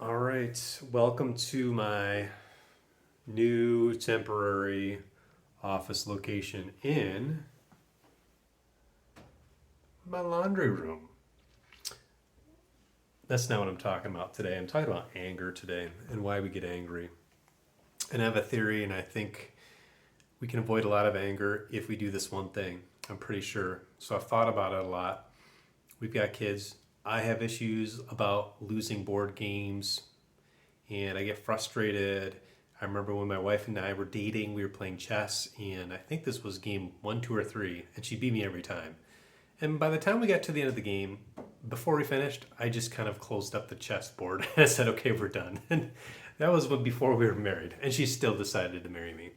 All right, welcome to my new temporary office location in my laundry room. That's not what I'm talking about today. I'm talking about anger today and why we get angry. And I have a theory, and I think we can avoid a lot of anger if we do this one thing. I'm pretty sure. So I've thought about it a lot. We've got kids. I have issues about losing board games, and I get frustrated. I remember when my wife and I were dating, we were playing chess, and I think this was game 1, 2, or 3, and she beat me every time. And by the time we got to the end of the game, before we finished, I just kind of closed up the chessboard and I said, okay, we're done. And that was before we were married, and she still decided to marry me.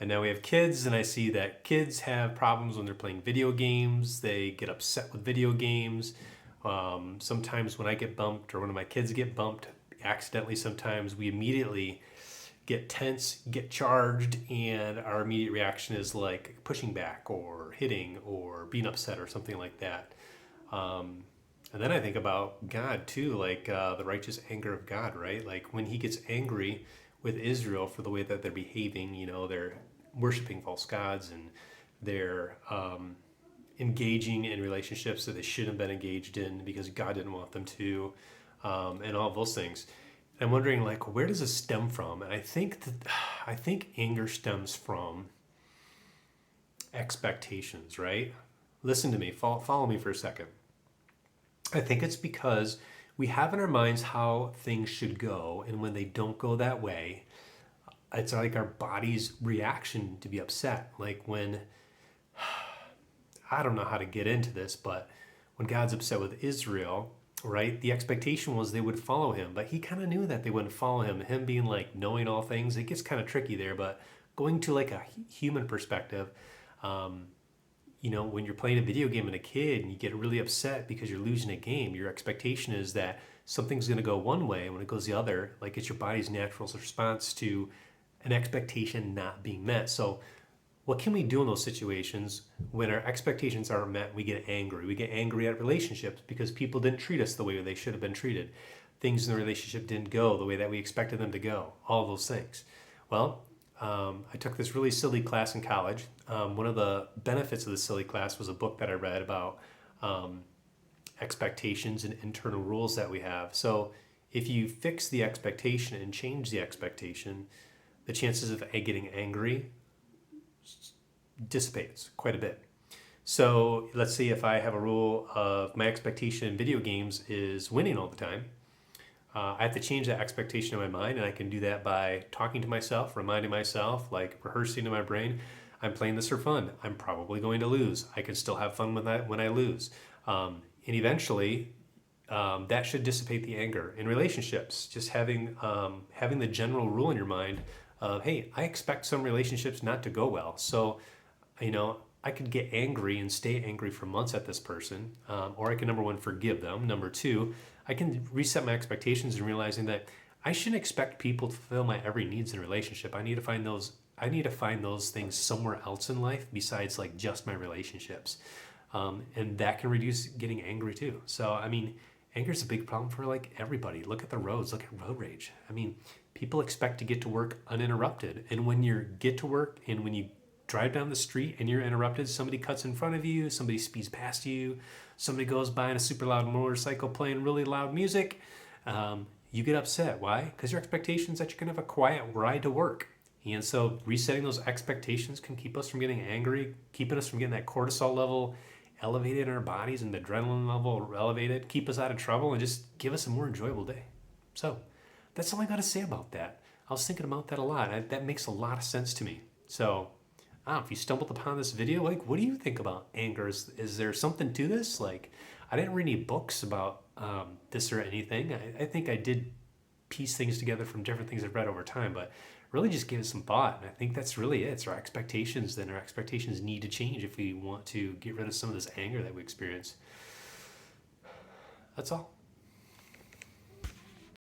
And now we have kids, and I see that kids have problems when they're playing video games. They get upset with video games. Sometimes when I get bumped or one of my kids get bumped accidentally, sometimes we immediately get tense, get charged, and our immediate reaction is like pushing back or hitting or being upset or something like that. And then I think about God too, like the righteous anger of God, right? Like when he gets angry with Israel for the way that they're behaving, they're worshiping false gods, and they're engaging in relationships that they shouldn't have been engaged in because God didn't want them to, and all of those things. I'm wondering, like, where does this stem from? And I think anger stems from expectations, right? Listen to me, follow me for a second. I think it's because we have in our minds how things should go, and when they don't go that way, it's like our body's reaction to be upset. Like when, I don't know how to get into this, but when God's upset with Israel, right, the expectation was they would follow him, but he kind of knew that they wouldn't follow him. Him being like knowing all things, it gets kind of tricky there, but going to like a human perspective, when you're playing a video game and a kid and you get really upset because you're losing a game, your expectation is that something's going to go one way, and when it goes the other, like it's your body's natural response to an expectation not being met. So what can we do in those situations when our expectations aren't met? We get angry. We get angry at relationships because people didn't treat us the way they should have been treated. Things in the relationship didn't go the way that we expected them to go. All those things. Well, I took this really silly class in college. One of the benefits of the silly class was a book that I read about expectations and internal rules that we have. So if you fix the expectation and change the expectation, the chances of getting angry dissipates quite a bit. So let's see, if I have a rule of my expectation in video games is winning all the time, I have to change that expectation in my mind, and I can do that by talking to myself, reminding myself, like rehearsing in my brain, I'm playing this for fun. I'm probably going to lose. I can still have fun when I lose. And eventually, that should dissipate the anger in relationships. Just having the general rule in your mind of, hey, I expect some relationships not to go well. So, I could get angry and stay angry for months at this person, or I can, number one, forgive them. Number two, I can reset my expectations and realizing that I shouldn't expect people to fulfill my every needs in a relationship. I need to find those things somewhere else in life besides like just my relationships, and that can reduce getting angry too. So anger is a big problem for like everybody. Look at the roads. Look at road rage. People expect to get to work uninterrupted, and when you get to work and when you drive down the street and you're interrupted, somebody cuts in front of you, somebody speeds past you, somebody goes by in a super loud motorcycle playing really loud music, you get upset. Why? Because your expectation is that you're going to have a quiet ride to work. And so resetting those expectations can keep us from getting angry, keeping us from getting that cortisol level elevated in our bodies and the adrenaline level elevated, keep us out of trouble, and just give us a more enjoyable day. So that's all I got to say about that. I was thinking about that a lot. That makes a lot of sense to me. So if you stumbled upon this video, like, what do you think about anger? Is there something to this? Like, I didn't read any books about this or anything. I think I did piece things together from different things I've read over time, but really just give it some thought. And I think that's really it. It's our expectations. Then our expectations need to change if we want to get rid of some of this anger that we experience. That's all.